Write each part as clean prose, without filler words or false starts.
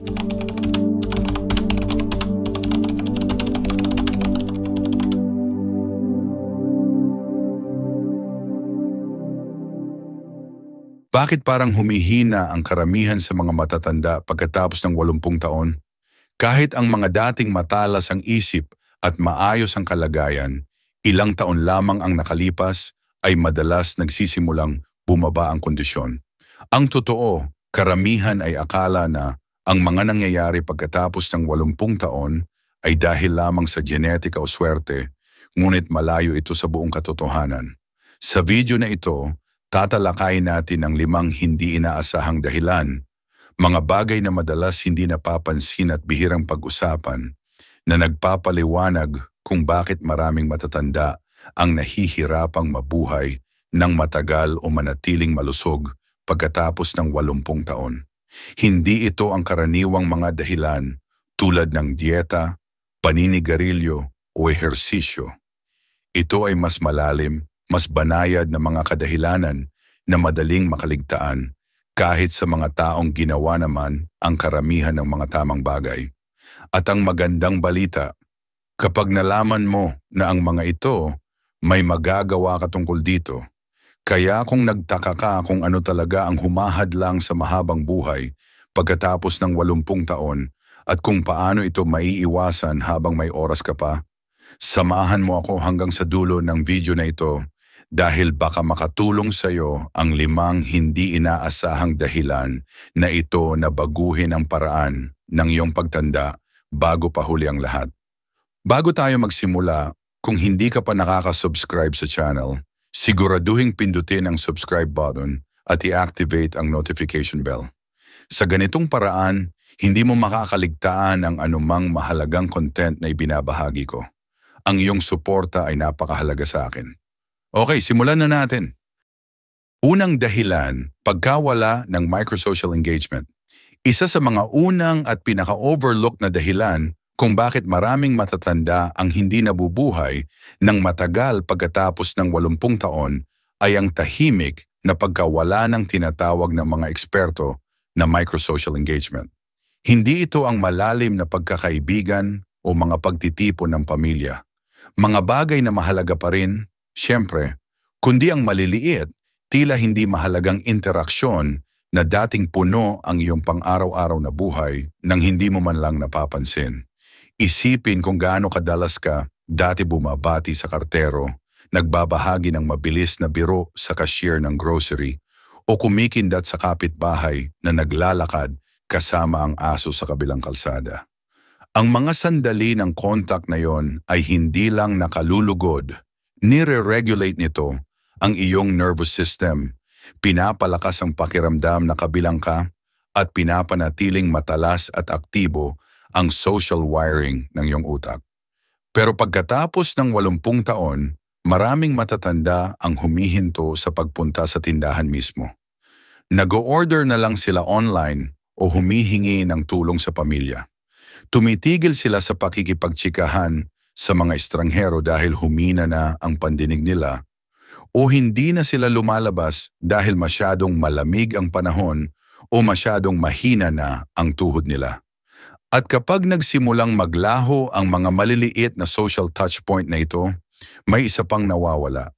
Bakit parang humihina ang karamihan sa mga matatanda pagkatapos ng 80 taon? Kahit ang mga dating matalas ang isip at maayos ang kalagayan, ilang taon lamang ang nakalipas ay madalas nagsisimulang bumaba ang kondisyon. Ang totoo, karamihan ay akala na ang mga nangyayari pagkatapos ng 80 taon ay dahil lamang sa genetika o swerte, ngunit malayo ito sa buong katotohanan. Sa video na ito, tatalakayin natin ang 5 hindi inaasahang dahilan, mga bagay na madalas hindi napapansin at bihirang pag-usapan na nagpapaliwanag kung bakit maraming matatanda ang nahihirapang mabuhay ng matagal o manatiling malusog pagkatapos ng 80 taon. Hindi ito ang karaniwang mga dahilan tulad ng dieta, paninigarilyo o ehersisyo. Ito ay mas malalim, mas banayad na mga kadahilanan na madaling makaligtaan kahit sa mga taong ginawa naman ang karamihan ng mga tamang bagay. At ang magandang balita, kapag nalaman mo na ang mga ito, may magagawa ka tungkol dito. Kaya kung nagtaka ka kung ano talaga ang humahadlang sa mahabang buhay pagkatapos ng 80 taon at kung paano ito maiiwasan habang may oras ka pa, samahan mo ako hanggang sa dulo ng video na ito dahil baka makatulong sa iyo ang 5 hindi inaasahang dahilan na ito na baguhin ang paraan ng iyong pagtanda bago pa huli ang lahat. Bago tayo magsimula, kung hindi ka pa nakaka-subscribe sa channel, siguraduhin pindutin ang subscribe button at i-activate ang notification bell. Sa ganitong paraan, hindi mo makakaligtaan ang anumang mahalagang content na ibinabahagi ko. Ang iyong suporta ay napakahalaga sa akin. Okay, simulan na natin. Unang dahilan, pagkawala ng microsocial engagement. Isa sa mga unang at pinaka-overlook na dahilan kung bakit maraming matatanda ang hindi nabubuhay ng matagal pagkatapos ng 80 taon ay ang tahimik na pagkawala ng tinatawag ng mga eksperto na microsocial engagement. Hindi ito ang malalim na pagkakaibigan o mga pagtitipon ng pamilya. Mga bagay na mahalaga pa rin, siyempre, kundi ang maliliit, tila hindi mahalagang interaksyon na dating puno ang iyong pang-araw-araw na buhay nang hindi mo man lang napapansin. Isipin kung gaano kadalas ka dati bumabati sa kartero, nagbabahagi ng mabilis na biro sa cashier ng grocery, o kumikindat sa kapitbahay na naglalakad kasama ang aso sa kabilang kalsada. Ang mga sandali ng contact na yon ay hindi lang nakalulugod, nire-regulate nito ang iyong nervous system, pinapalakas ang pakiramdam na kabilang ka at pinapanatiling matalas at aktibo ang social wiring ng iyong utak. Pero pagkatapos ng 80 taon, maraming matatanda ang humihinto sa pagpunta sa tindahan mismo. Nag-o-order na lang sila online o humihingi ng tulong sa pamilya. Tumitigil sila sa pakikipagtsikahan sa mga estranghero dahil humina na ang pandinig nila, o hindi na sila lumalabas dahil masyadong malamig ang panahon o masyadong mahina na ang tuhod nila. At kapag nagsimulang maglaho ang mga maliliit na social touchpoint na ito, may isa pang nawawala: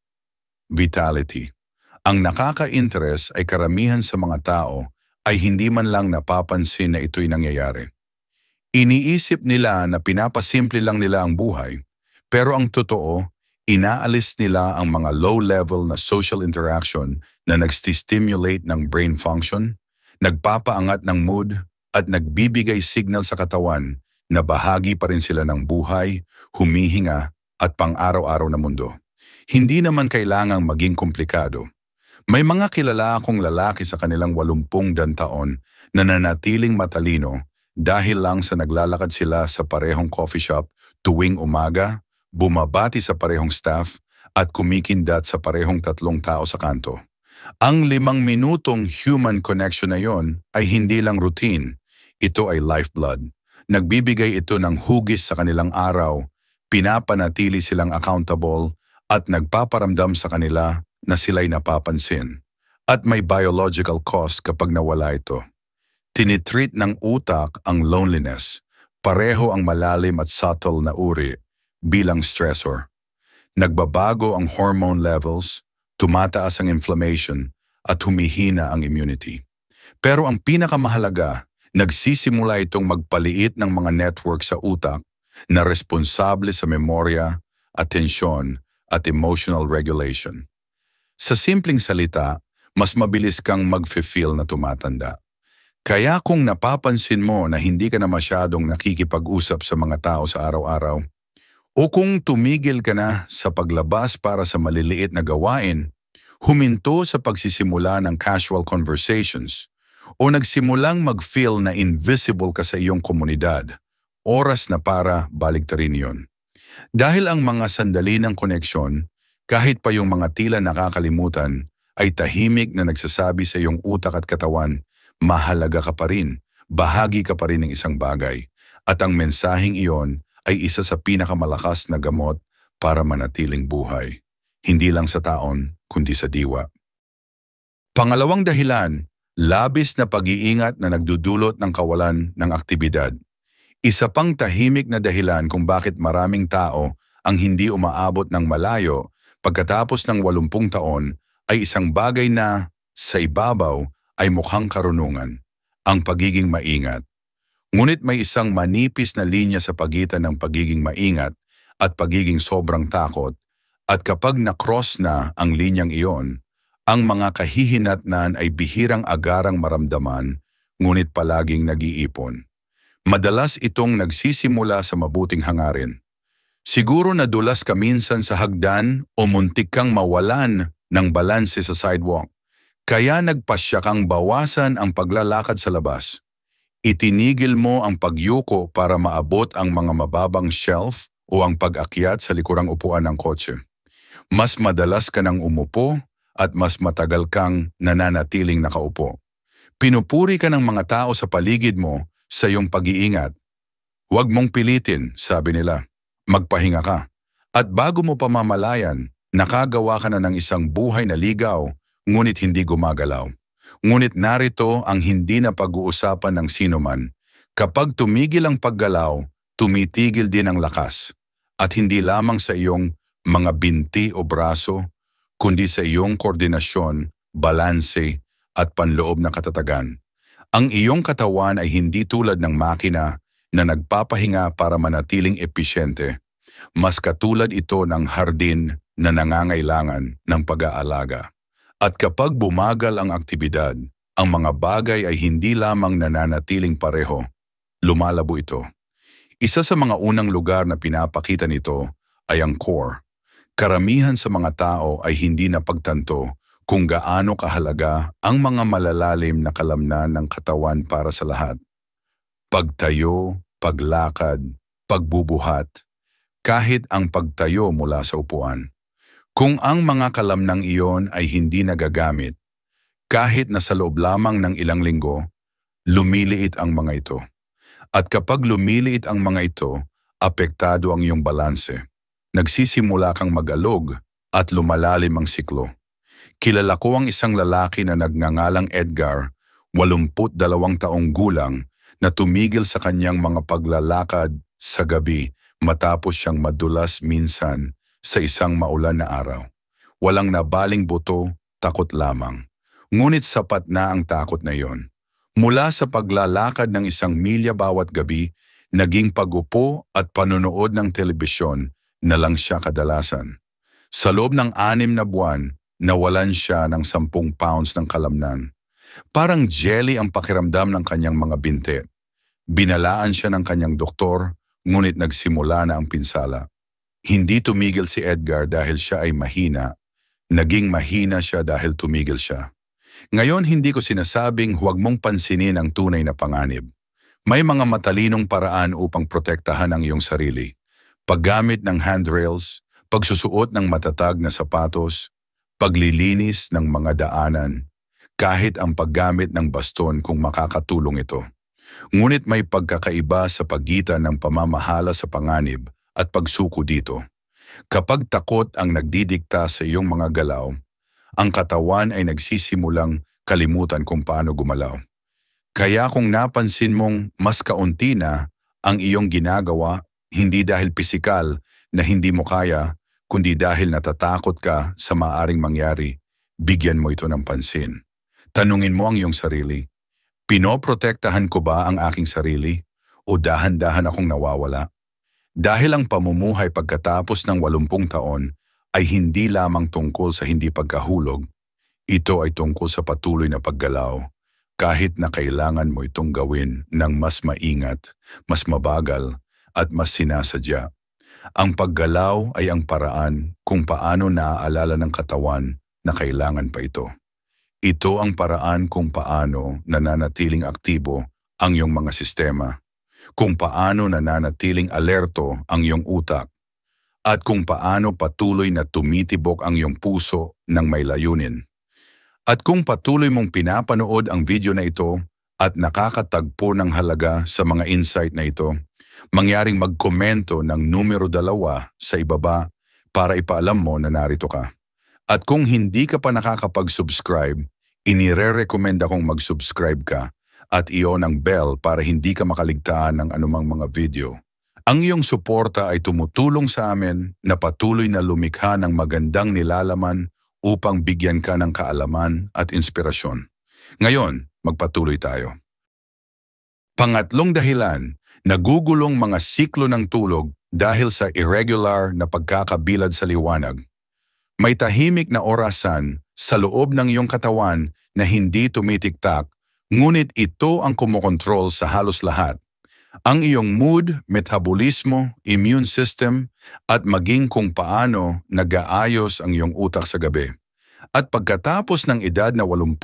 vitality. Ang nakaka-interest ay karamihan sa mga tao ay hindi man lang napapansin na ito'y nangyayari. Iniisip nila na pinapasimple lang nila ang buhay, pero ang totoo, inaalis nila ang mga low-level na social interaction na nag-stimulate ng brain function, nagpapaangat ng mood, at nagbibigay signal sa katawan na bahagi pa rin sila ng buhay, humihinga, at pang-araw-araw na mundo. Hindi naman kailangang maging komplikado. May mga kilala akong lalaki sa kanilang 80 taon na nanatiling matalino dahil lang sa naglalakad sila sa parehong coffee shop tuwing umaga, bumabati sa parehong staff, at kumikindat sa parehong 3 tao sa kanto. Ang 5 minutong human connection na yon ay hindi lang routine, ito ay lifeblood. Nagbibigay ito ng hugis sa kanilang araw, pinapanatili silang accountable, at nagpaparamdam sa kanila na sila'y napapansin. At may biological cost kapag nawala ito. Tinitreat ng utak ang loneliness, pareho ang malalim at subtle na uri, bilang stressor. Nagbabago ang hormone levels, tumataas ang inflammation, at humihina ang immunity. Pero ang pinakamahalaga, nagsisimula itong magpaliit ng mga network sa utak na responsable sa memorya, atensyon, at emotional regulation. Sa simpleng salita, mas mabilis kang mag-feel na tumatanda. Kaya kung napapansin mo na hindi ka na masyadong nakikipag-usap sa mga tao sa araw-araw, o kung tumigil ka na sa paglabas para sa maliliit na gawain, huminto sa pagsisimula ng casual conversations, o nagsimulang mag-feel na invisible ka sa iyong komunidad, oras na para baliktarin yon. Dahil ang mga sandali ng koneksyon, kahit pa yung mga tila nakakalimutan, ay tahimik na nagsasabi sa iyong utak at katawan, mahalaga ka pa rin, bahagi ka pa rin ng isang bagay. At ang mensaheng iyon ay isa sa pinakamalakas na gamot para manatiling buhay. Hindi lang sa taon, kundi sa diwa. Pangalawang dahilan, labis na pag-iingat na nagdudulot ng kawalan ng aktibidad. Isa pang tahimik na dahilan kung bakit maraming tao ang hindi umaabot ng malayo pagkatapos ng 80 taon ay isang bagay na, sa ibabaw, ay mukhang karunungan, ang pagiging maingat. Ngunit may isang manipis na linya sa pagitan ng pagiging maingat at pagiging sobrang takot, at kapag na-cross na ang linyang iyon, ang mga kahihinatnan ay bihirang agarang maramdaman, ngunit palaging nag-iipon. Madalas itong nagsisimula sa mabuting hangarin. Siguro nadulas ka minsan sa hagdan o muntik kang mawalan ng balanse sa sidewalk. Kaya nagpasya kang bawasan ang paglalakad sa labas. Itinigil mo ang pagyuko para maabot ang mga mababang shelf o ang pag-akyat sa likurang upuan ng kotse. Mas madalas ka nang umupo at mas matagal kang nananatiling nakaupo. Pinupuri ka ng mga tao sa paligid mo sa iyong pag-iingat. Huwag mong pilitin, sabi nila. Magpahinga ka. At bago mo pa mamalayan, nakagawa ka na ng isang buhay na ligaw, ngunit hindi gumagalaw. Ngunit narito ang hindi na pag-uusapan ng sinuman. Kapag tumigil ang paggalaw, tumitigil din ang lakas. At hindi lamang sa iyong mga binti o braso, kundi sa iyong koordinasyon, balanse, at panloob na katatagan. Ang iyong katawan ay hindi tulad ng makina na nagpapahinga para manatiling episyente. Mas katulad ito ng hardin na nangangailangan ng pag-aalaga. At kapag bumagal ang aktibidad, ang mga bagay ay hindi lamang nananatiling pareho, lumalabo ito. Isa sa mga unang lugar na pinapakita nito ay ang core. Karamihan sa mga tao ay hindi napagtanto kung gaano kahalaga ang mga malalalim na kalamnan ng katawan para sa lahat. Pagtayo, paglakad, pagbubuhat, kahit ang pagtayo mula sa upuan. Kung ang mga kalamnang iyon ay hindi nagagamit, kahit na sa loob lamang ng ilang linggo, lumiliit ang mga ito. At kapag lumiliit ang mga ito, apektado ang iyong balanse. Nagsisimula kang mag-alog at lumalalim ang siklo. Kilala ko ang isang lalaki na nagngangalang Edgar, 82 taong gulang, na tumigil sa kanyang mga paglalakad sa gabi matapos siyang madulas minsan sa isang maulan na araw. Walang nabaling buto, takot lamang. Ngunit sapat na ang takot na iyon. Mula sa paglalakad ng 1 milya bawat gabi, naging pagupo at panonood ng telebisyon na lang siya kadalasan. Sa loob ng 6 na buwan, nawalan siya ng 10 pounds ng kalamnan. Parang jelly ang pakiramdam ng kanyang mga binti. Binalaan siya ng kanyang doktor, ngunit nagsimula na ang pinsala. Hindi tumigil si Edgar dahil siya ay mahina. Naging mahina siya dahil tumigil siya. Ngayon hindi ko sinasabing huwag mong pansinin ang tunay na panganib. May mga matalinong paraan upang protektahan ang iyong sarili. Paggamit ng handrails, pagsusuot ng matatag na sapatos, paglilinis ng mga daanan, kahit ang paggamit ng baston kung makakatulong ito. Ngunit may pagkakaiba sa pagitan ng pamamahala sa panganib at pagsuko dito. Kapag takot ang nagdidikta sa iyong mga galaw, ang katawan ay nagsisimulang kalimutan kung paano gumalaw. Kaya kung napansin mong mas kaunti na ang iyong ginagawa, hindi dahil pisikal na hindi mo kaya, kundi dahil natatakot ka sa maaring mangyari, bigyan mo ito ng pansin. Tanungin mo ang iyong sarili, pinoprotektahan ko ba ang aking sarili o dahan-dahan akong nawawala? Dahil ang pamumuhay pagkatapos ng 80 taon ay hindi lamang tungkol sa hindi pagkahulog, ito ay tungkol sa patuloy na paggalaw kahit na kailangan mo itong gawin ng mas maingat, mas mabagal at mas sinasadya. Ang paggalaw ay ang paraan kung paano naaalala ng katawan na kailangan pa ito. Ito ang paraan kung paano nananatiling aktibo ang iyong mga sistema, kung paano nananatiling alerto ang iyong utak, at kung paano patuloy na tumitibok ang iyong puso ng may layunin. At kung patuloy mong pinapanood ang video na ito at nakakatagpo ng halaga sa mga insight na ito, mangyaring magkomento ng numero 2 sa ibaba para ipaalam mo na narito ka. At kung hindi ka pa nakakapag-subscribe, inire-recommend akong mag-subscribe ka at i-on ang bell para hindi ka makaligtaan ng anumang mga video. Ang iyong suporta ay tumutulong sa amin na patuloy na lumikha ng magandang nilalaman upang bigyan ka ng kaalaman at inspirasyon. Ngayon, magpatuloy tayo. Pangatlong dahilan, nagugulong mga siklo ng tulog dahil sa irregular na pagkakabilad sa liwanag. May tahimik na orasan sa loob ng iyong katawan na hindi tumitiktak, ngunit ito ang kumokontrol sa halos lahat. Ang iyong mood, metabolismo, immune system, at maging kung paano nag-aayos ang iyong utak sa gabi. At pagkatapos ng edad na 80,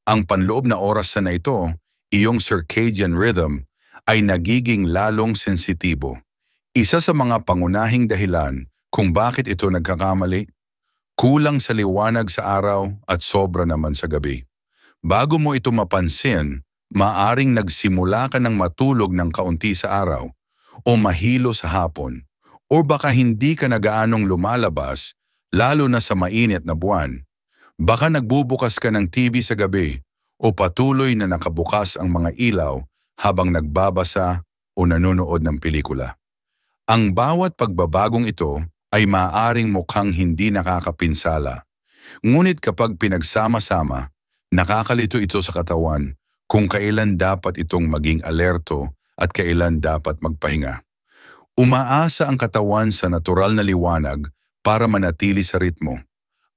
ang panloob na oras na ito, iyong circadian rhythm, ay nagiging lalong sensitibo. Isa sa mga pangunahing dahilan kung bakit ito nagkakamali, kulang sa liwanag sa araw at sobra naman sa gabi. Bago mo ito mapansin, maaring nagsimula ka ng matulog ng kaunti sa araw o mahilo sa hapon o baka hindi ka na gaanong lumalabas lalo na sa mainit na buwan. Baka nagbubukas ka ng TV sa gabi o patuloy na nakabukas ang mga ilaw habang nagbabasa o nanonood ng pelikula. Ang bawat pagbabagong ito ay maaaring mukhang hindi nakakapinsala. Ngunit kapag pinagsama-sama, nakakalito ito sa katawan kung kailan dapat itong maging alerto at kailan dapat magpahinga. Umaasa ang katawan sa natural na liwanag para manatili sa ritmo.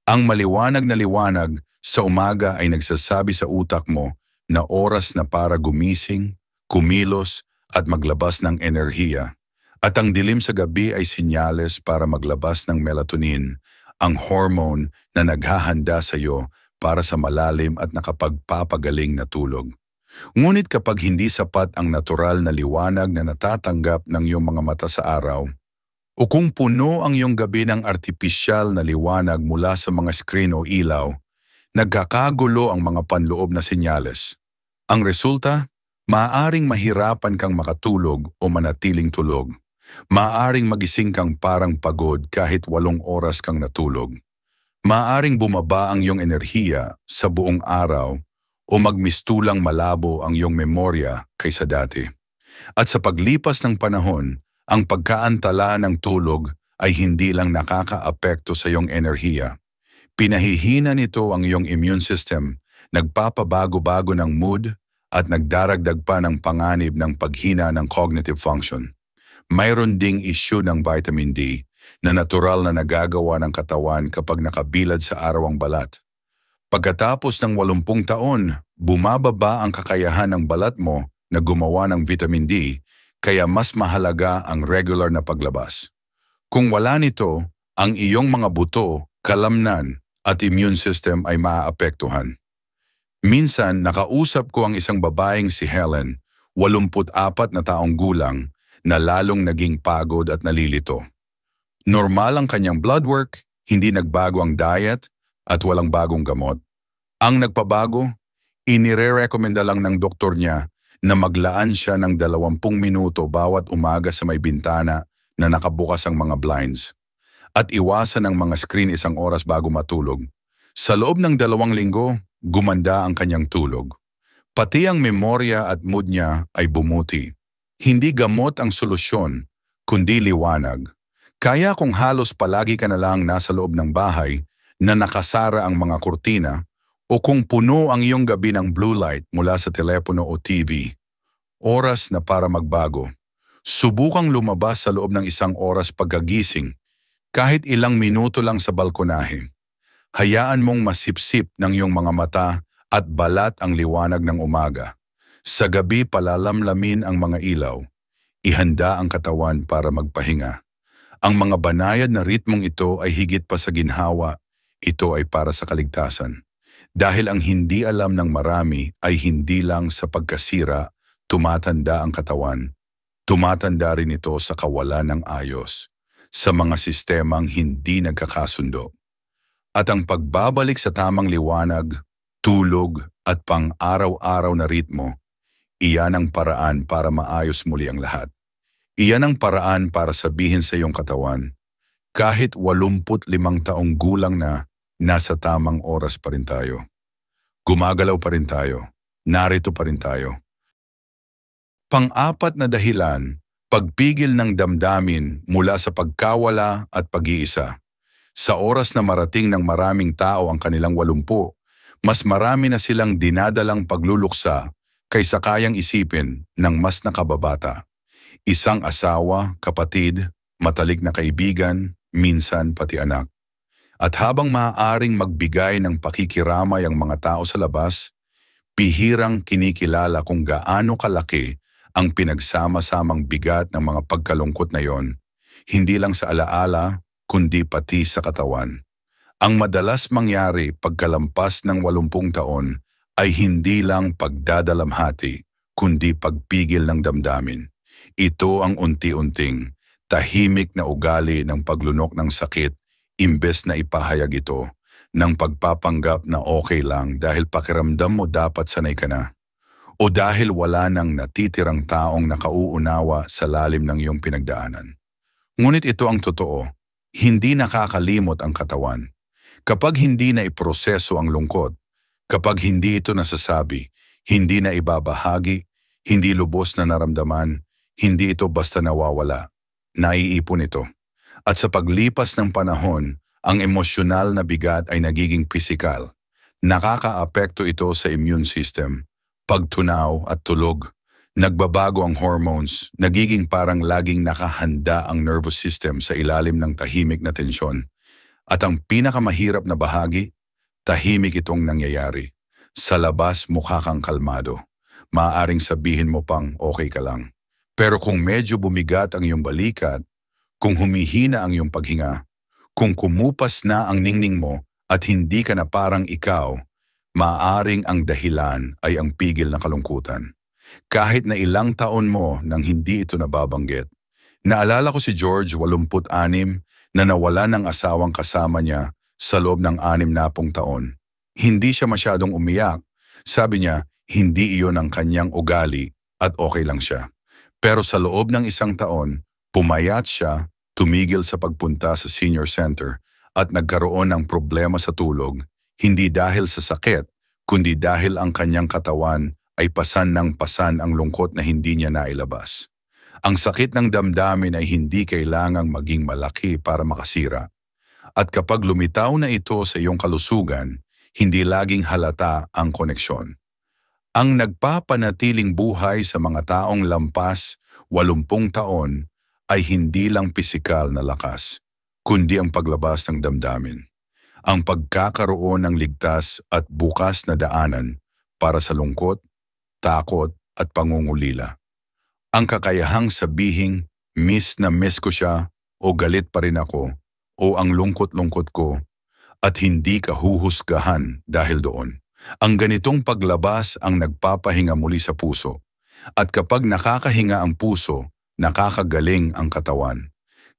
Ang maliwanag na liwanag sa umaga ay nagsasabi sa utak mo na oras na para gumising, kumilos at maglabas ng enerhiya. At ang dilim sa gabi ay senyales para maglabas ng melatonin, ang hormone na naghahanda sa iyo para sa malalim at nakapagpapagaling na tulog. Ngunit kapag hindi sapat ang natural na liwanag na natatanggap ng iyong mga mata sa araw, o kung puno ang iyong gabi ng artipisyal na liwanag mula sa mga screen o ilaw, nagkakagulo ang mga panloob na senyales. Ang resulta, maaaring mahirapan kang makatulog o manatiling tulog. Maaaring magising kang parang pagod kahit 8 oras kang natulog. Maaaring bumaba ang iyong enerhiya sa buong araw o magmistulang malabo ang iyong memorya kaysa dati. At sa paglipas ng panahon, ang pagkaantala ng tulog ay hindi lang nakakaapekto sa iyong enerhiya. Pinahihina nito ang iyong immune system, nagpapabago-bago ng mood at nagdaragdag pa ng panganib ng paghina ng cognitive function. Mayroon ding issue ng vitamin D na natural na nagagawa ng katawan kapag nakabilad sa araw ang balat. Pagkatapos ng 80 taon, bumababa ang kakayahan ng balat mo na gumawa ng vitamin D, kaya mas mahalaga ang regular na paglabas. Kung wala nito, ang iyong mga buto, kalamnan at immune system ay maaapektuhan. Minsan, nakausap ko ang isang babaeng si Helen, 84 na taong gulang, na lalong naging pagod at nalilito. Normal ang kanyang blood work, hindi nagbago ang diet, at walang bagong gamot. Ang nagpabago, inire-recommenda lang ng doktor niya na maglaan siya ng 20 minuto bawat umaga sa may bintana na nakabukas ang mga blinds at iwasan ang mga screen 1 oras bago matulog. Sa loob ng 2 linggo, gumanda ang kanyang tulog. Pati ang memorya at mood niya ay bumuti. Hindi gamot ang solusyon, kundi liwanag. Kaya kung halos palagi ka na lang nasa loob ng bahay na nakasara ang mga kurtina o kung puno ang iyong gabi ng blue light mula sa telepono o TV, oras na para magbago. Subukang lumabas sa loob ng 1 oras pagkagising, kahit ilang minuto lang sa balkonahe. Hayaan mong masipsip ng iyong mga mata at balat ang liwanag ng umaga. Sa gabi palalamlamin ang mga ilaw. Ihanda ang katawan para magpahinga. Ang mga banayad na ritmong ito ay higit pa sa ginhawa. Ito ay para sa kaligtasan. Dahil ang hindi alam ng marami ay hindi lang sa pagkasira, tumatanda ang katawan. Tumatanda rin ito sa kawalan ng ayos, sa mga sistemang hindi nagkakasundo. At ang pagbabalik sa tamang liwanag, tulog at pang-araw-araw na ritmo, iyan ang paraan para maayos muli ang lahat. Iyan ang paraan para sabihin sa iyong katawan, kahit 85 taong gulang na, nasa tamang oras pa rin tayo. Gumagalaw pa rin tayo. Narito pa rin tayo. Pang-apat na dahilan, pagpigil ng damdamin mula sa pagkawala at pag-iisa. Sa oras na marating ng maraming tao ang kanilang 80, mas marami na silang dinadalang pagluluksa kaysa kayang isipin ng mas nakababata. Isang asawa, kapatid, matalik na kaibigan, minsan pati anak. At habang maaaring magbigay ng pakikiramay ang mga tao sa labas, bihirang kinikilala kung gaano kalaki ang pinagsama-samang bigat ng mga pagkalungkot na yon, hindi lang sa alaala, kundi pati sa katawan. Ang madalas mangyari pagkalampas ng 80 taon ay hindi lang pagdadalamhati, kundi pagpigil ng damdamin. Ito ang unti-unting, tahimik na ugali ng paglunok ng sakit imbes na ipahayag ito, ng pagpapanggap na okay lang dahil pakiramdam mo dapat sanay ka na. O dahil wala nang natitirang taong nakauunawa sa lalim ng iyong pinagdaanan. Ngunit ito ang totoo, hindi nakakalimot ang katawan. Kapag hindi na iproseso ang lungkot, kapag hindi ito nasasabi, hindi na ibabahagi, hindi lubos na naramdaman, hindi ito basta nawawala, naiipon ito. At sa paglipas ng panahon, ang emosyonal na bigat ay nagiging pisikal. Nakakaapekto ito sa immune system, pagtunaw at tulog. Nagbabago ang hormones, nagiging parang laging nakahanda ang nervous system sa ilalim ng tahimik na tensyon. At ang pinakamahirap na bahagi, tahimik itong nangyayari. Sa labas mukha kang kalmado. Maaaring sabihin mo pang okay ka lang. Pero kung medyo bumigat ang iyong balikat, kung humihina ang iyong paghinga, kung kumupas na ang ningning mo at hindi ka na parang ikaw, maaaring ang dahilan ay ang pigil na kalungkutan. Kahit na ilang taon mo nang hindi ito nababanggit. Naalala ko si George, 86, na nawala ng asawang kasama niya sa loob ng 60 taon. Hindi siya masyadong umiyak. Sabi niya, hindi iyon ang kanyang ugali at okay lang siya. Pero sa loob ng 1 taon, pumayat siya, tumigil sa pagpunta sa senior center at nagkaroon ng problema sa tulog, hindi dahil sa sakit, kundi dahil ang kanyang katawan ay pasan ng pasan ang lungkot na hindi niya nailabas. Ang sakit ng damdamin ay hindi kailangang maging malaki para makasira. At kapag lumitaw na ito sa iyong kalusugan, hindi laging halata ang koneksyon. Ang nagpapanatiling buhay sa mga taong lampas 80 taon ay hindi lang pisikal na lakas, kundi ang paglabas ng damdamin. Ang pagkakaroon ng ligtas at bukas na daanan para sa lungkot, takot at pangungulila. Ang kakayahang sabihing, miss na miss ko siya o galit pa rin ako o ang lungkot-lungkot ko at hindi ka huhusgahan dahil doon. Ang ganitong paglabas ang nagpapahinga muli sa puso. At kapag nakakahinga ang puso, nakakagaling ang katawan.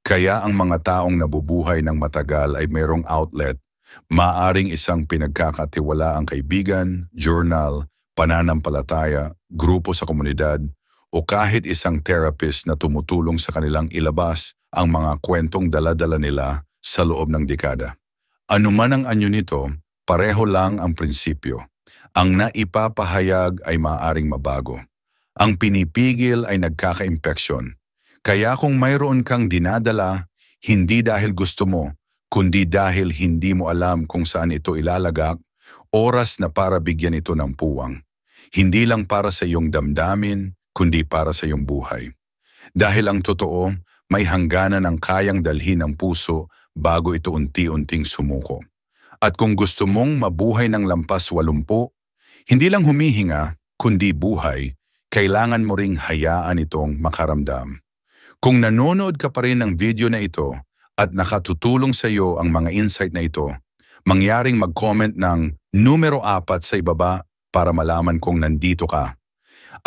Kaya ang mga taong nabubuhay ng matagal ay mayroong outlet. Maaring isang pinagkakatiwalaang kaibigan, journal, pananampalataya, grupo sa komunidad, o kahit isang therapist na tumutulong sa kanilang ilabas ang mga kwentong dala-dala nila sa loob ng dekada. Ano man ang anyo nito, pareho lang ang prinsipyo. Ang naipapahayag ay maaaring mabago. Ang pinipigil ay nagkaka-impeksyon. Kaya kung mayroon kang dinadala, hindi dahil gusto mo, kundi dahil hindi mo alam kung saan ito ilalagak, oras na para bigyan ito ng puwang. Hindi lang para sa iyong damdamin, kundi para sa iyong buhay. Dahil ang totoo, may hangganan ang kayang dalhin ng puso bago ito unti-unting sumuko. At kung gusto mong mabuhay ng lampas 80, hindi lang humihinga, kundi buhay, kailangan mo ring hayaan itong makaramdam. Kung nanonood ka pa rin ng video na ito at nakatutulong sa iyo ang mga insight na ito, mangyaring mag-comment ng numero 4 sa ibaba para malaman kung nandito ka.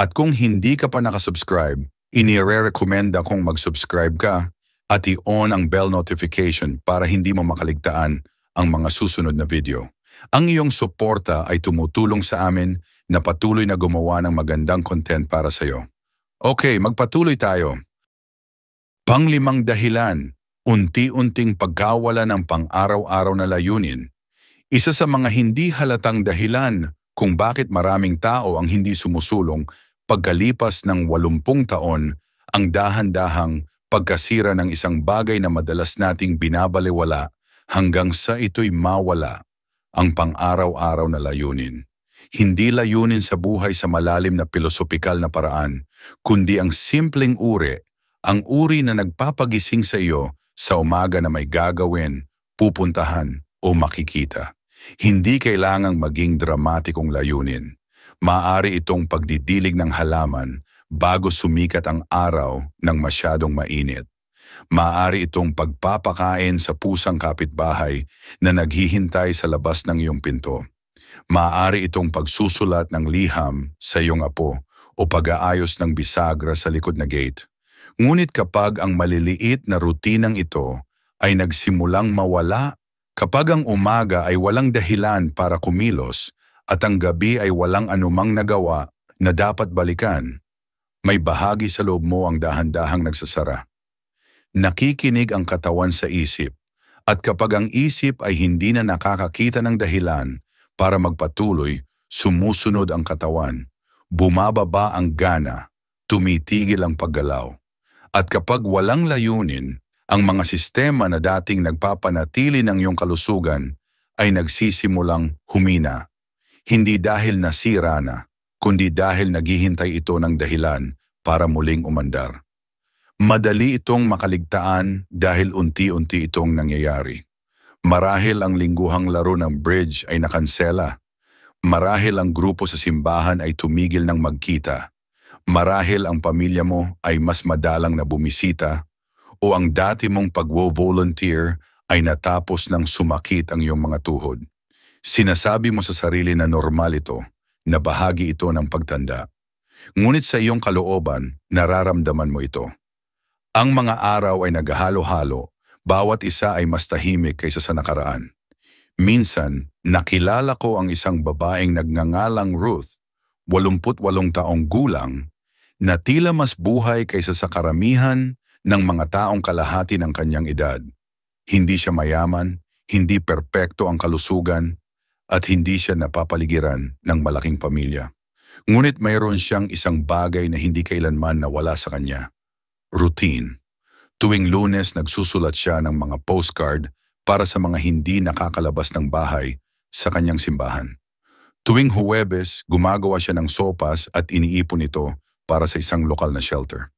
At kung hindi ka pa nakasubscribe, inire-recommenda kong mag-subscribe ka at i-on ang bell notification para hindi mo makaligtaan ang mga susunod na video. Ang iyong suporta ay tumutulong sa amin na patuloy na gumawa ng magandang content para sa iyo. Okay, magpatuloy tayo. Panglimang dahilan, unti-unting pagkawala ng pang-araw-araw na layunin. Isa sa mga hindi halatang dahilan kung bakit maraming tao ang hindi sumusulong pagkalipas ng 80 taon ang dahan-dahang pagkasira ng isang bagay na madalas nating binabalewala hanggang sa ito'y mawala, ang pang-araw-araw na layunin. Hindi layunin sa buhay sa malalim na pilosopikal na paraan, kundi ang simpleng uri, ang uri na nagpapagising sa iyo sa umaga na may gagawin, pupuntahan o makikita. Hindi kailangang maging dramatikong layunin. Maaari itong pagdidilig ng halaman bago sumikat ang araw ng masyadong mainit. Maaari itong pagpapakain sa pusang kapitbahay na naghihintay sa labas ng iyong pinto. Maaari itong pagsusulat ng liham sa iyong apo o pag-aayos ng bisagra sa likod na gate. Ngunit kapag ang maliliit na rutinang ito ay nagsimulang mawala, kapag ang umaga ay walang dahilan para kumilos at ang gabi ay walang anumang nagawa na dapat balikan, may bahagi sa loob mo ang dahan-dahang nagsasara. Nakikinig ang katawan sa isip, at kapag ang isip ay hindi na nakakakita ng dahilan para magpatuloy, sumusunod ang katawan, bumababa ang gana, tumitigil ang paggalaw. At kapag walang layunin, ang mga sistema na dating nagpapanatili ng iyong kalusugan ay nagsisimulang humina. Hindi dahil nasira na, kundi dahil naghihintay ito ng dahilan para muling umandar. Madali itong makaligtaan dahil unti-unti itong nangyayari. Marahil ang lingguhang laro ng bridge ay nakansela. Marahil ang grupo sa simbahan ay tumigil ng magkita. Marahil ang pamilya mo ay mas madalang na bumisita. O ang dati mong pag-volunteer ay natapos ng sumakit ang iyong mga tuhod. Sinasabi mo sa sarili na normal ito, na bahagi ito ng pagtanda. Ngunit sa iyong kalooban, nararamdaman mo ito. Ang mga araw ay naghahalo-halo, bawat isa ay mas tahimik kaysa sa nakaraan. Minsan, nakilala ko ang isang babaeng nagngangalang Ruth, 88 taong gulang, na tila mas buhay kaysa sa karamihan ng mga taong kalahati ng kanyang edad. Hindi siya mayaman, hindi perpekto ang kalusugan, at hindi siya napapaligiran ng malaking pamilya. Ngunit mayroon siyang isang bagay na hindi kailanman nawala sa kanya. Routine. Tuwing Lunes nagsusulat siya ng mga postcard para sa mga hindi nakakalabas ng bahay sa kanyang simbahan. Tuwing Huwebes, gumagawa siya ng sopas at iniipon ito para sa isang lokal na shelter.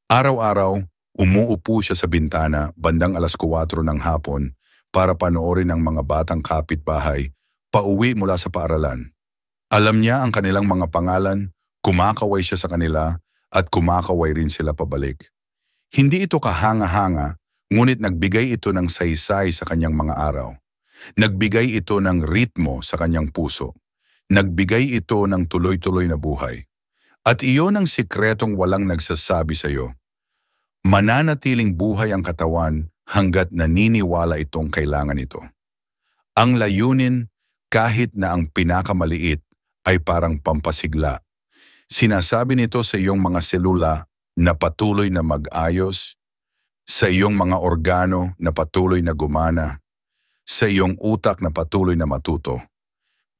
Araw-araw, umuupo siya sa bintana bandang 4:00 ng hapon para panoorin ang mga batang kapitbahay pauwi mula sa paaralan. Alam niya ang kanilang mga pangalan, kumakaway siya sa kanila at kumakaway rin sila pabalik. Hindi ito kahanga-hanga, ngunit nagbigay ito ng saysay sa kanyang mga araw. Nagbigay ito ng ritmo sa kanyang puso. Nagbigay ito ng tuloy-tuloy na buhay. At iyon ang sikretong walang nagsasabi sa iyo. Mananatiling buhay ang katawan hanggat naniniwala itong kailangan ito. Ang layunin, kahit na ang pinakamaliit, ay parang pampasigla. Sinasabi nito sa iyong mga selula na patuloy na mag-ayos, sa iyong mga organo na patuloy na gumana, sa iyong utak na patuloy na matuto.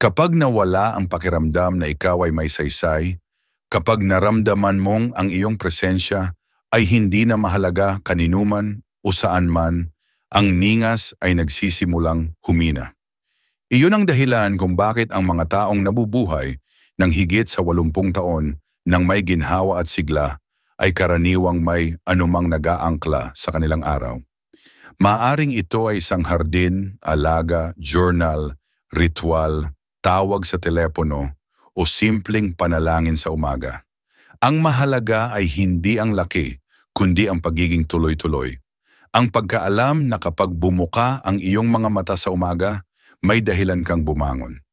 Kapag nawala ang pakiramdam na ikaw ay may saysay, kapag naramdaman mong ang iyong presensya ay hindi na mahalaga kaninuman o saan man, ang ningas ay nagsisimulang humina. Iyon ang dahilan kung bakit ang mga taong nabubuhay ng higit sa 80 taon ng may ginhawa at sigla ay karaniwang may anumang nag-aangkla sa kanilang araw. Maaring ito ay isang hardin, alaga, journal, ritual, tawag sa telepono o simpleng panalangin sa umaga. Ang mahalaga ay hindi ang laki, kundi ang pagiging tuloy-tuloy. Ang pagkaalam na kapag bumuka ang iyong mga mata sa umaga, may dahilan kang bumangon.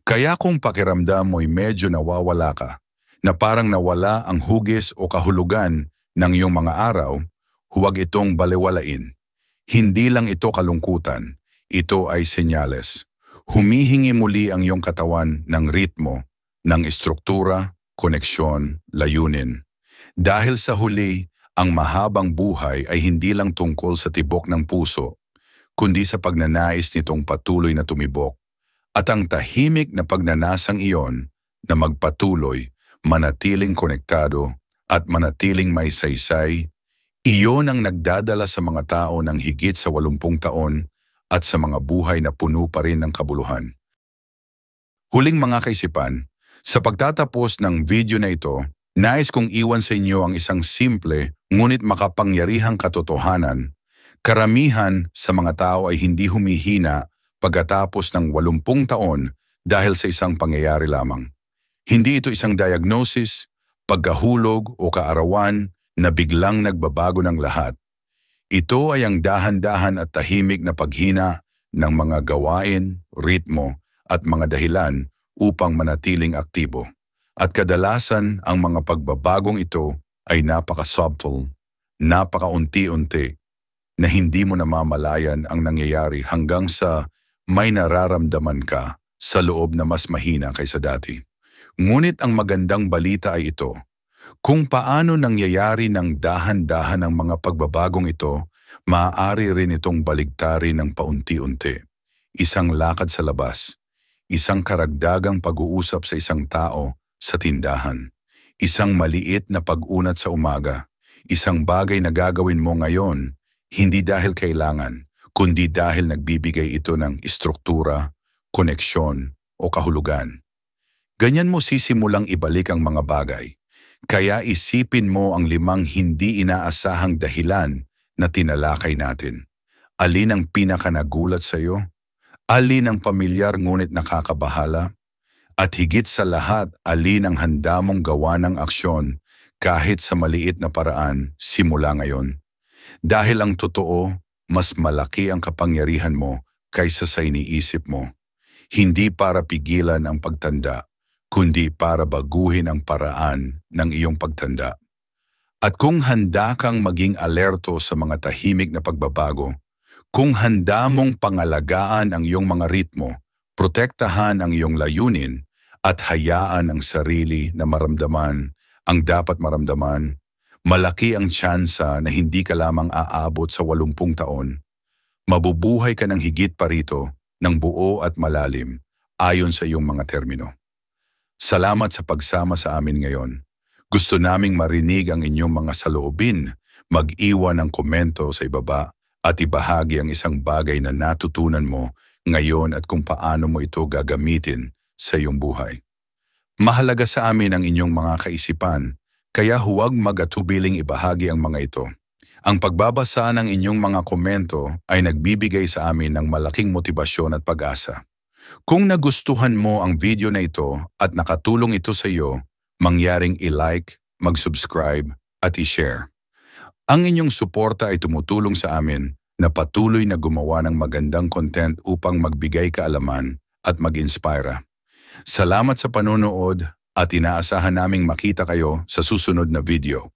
Kaya kung pakiramdam mo'y medyo nawawala ka, na parang nawala ang hugis o kahulugan ng iyong mga araw, huwag itong balewalain. Hindi lang ito kalungkutan, ito ay senyales. Humihingi muli ang iyong katawan ng ritmo, ng estruktura, koneksyon, layunin. Dahil sa huli, ang mahabang buhay ay hindi lang tungkol sa tibok ng puso, kundi sa pagnanais nitong patuloy na tumibok. At ang tahimik na pagnanasang iyon na magpatuloy, manatiling konektado at manatiling may saysay, iyon ang nagdadala sa mga tao ng higit sa 80 taon at sa mga buhay na puno pa rin ng kabuluhan. Huling mga kaisipan, sa pagtatapos ng video na ito, nais kong iwan sa inyo ang isang simple ngunit makapangyarihang katotohanan. Karamihan sa mga tao ay hindi humihina pagkatapos ng 80 taon dahil sa isang pangyayari lamang. Hindi ito isang diagnosis, pagkahulog o kaarawan na biglang nagbabago ng lahat. Ito ay ang dahan-dahan at tahimik na paghina ng mga gawain, ritmo at mga dahilan upang manatiling aktibo. At kadalasan ang mga pagbabagong ito ay napaka-subtle, napaka-unti-unti, na hindi mo namamalayan ang nangyayari hanggang sa may nararamdaman ka sa loob na mas mahina kaysa dati. Ngunit ang magandang balita ay ito, kung paano nangyayari ng dahan-dahan ang mga pagbabagong ito, maaari rin itong baligtarin ng paunti-unti. Isang lakad sa labas, isang karagdagang pag-uusap sa isang tao sa tindahan, isang maliit na pag-unat sa umaga, isang bagay na gagawin mo ngayon, hindi dahil kailangan, kundi dahil nagbibigay ito ng istruktura, koneksyon o kahulugan. Ganyan mo sisimulang ibalik ang mga bagay. Kaya isipin mo ang 5 hindi inaasahang dahilan na tinalakay natin. Alin ang pinakanagulat sa iyo? Alin ang pamilyar ngunit nakakabahala? At higit sa lahat, alin ang handa mong gawa ng aksyon kahit sa maliit na paraan simula ngayon? Dahil ang totoo, mas malaki ang kapangyarihan mo kaysa sa iniisip mo. Hindi para pigilan ang pagtanda, kundi para baguhin ang paraan ng iyong pagtanda. At kung handa kang maging alerto sa mga tahimik na pagbabago, kung handa mong pangalagaan ang iyong mga ritmo, protektahan ang iyong layunin, at hayaan ang sarili na maramdaman ang dapat maramdaman, malaki ang tsansa na hindi ka lamang aabot sa 80 taon. Mabubuhay ka ng higit pa rito, ng buo at malalim, ayon sa iyong mga termino. Salamat sa pagsama sa amin ngayon. Gusto naming marinig ang inyong mga saloobin, mag-iwan ng komento sa ibaba at ibahagi ang isang bagay na natutunan mo ngayon at kung paano mo ito gagamitin sa iyong buhay. Mahalaga sa amin ang inyong mga kaisipan, kaya huwag mag-atubiling ibahagi ang mga ito. Ang pagbabasa ng inyong mga komento ay nagbibigay sa amin ng malaking motibasyon at pag-asa. Kung nagustuhan mo ang video na ito at nakatulong ito sa iyo, mangyaring i-like, mag-subscribe at i-share. Ang inyong suporta ay tumutulong sa amin na patuloy na gumawa ng magandang content upang magbigay kaalaman at mag-inspira. Salamat sa panonood at inaasahan naming makita kayo sa susunod na video.